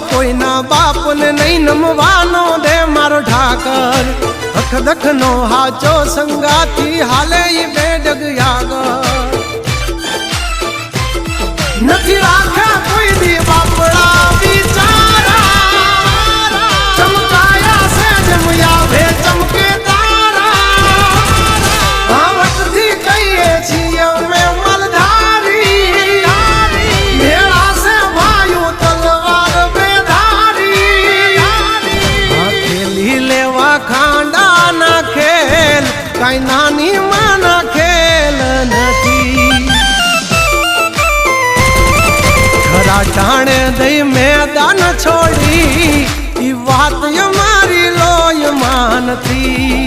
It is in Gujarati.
કોઈના બાપને નહીં નમવાનો દે મારો ઠાકર અખદખ નો હાચો સંગાથી હાલે ઈ બેડગ યાગર નથી રાખ્યા કોઈ દી બાપડા બિચારા ચમકાયા છે જમયા ભે ચમકે તારા આવતથી કહીએ છીએ અમે મલધારી મેળા છે ભાઈઓ તલવાર બેધારી ખેલી લેવા ખાંડા ના ખેલ કઈ નાની માના ખેલ નથી ટાણે દઈ મેદાન છોડી ઈ વાત મારી લોય માનતી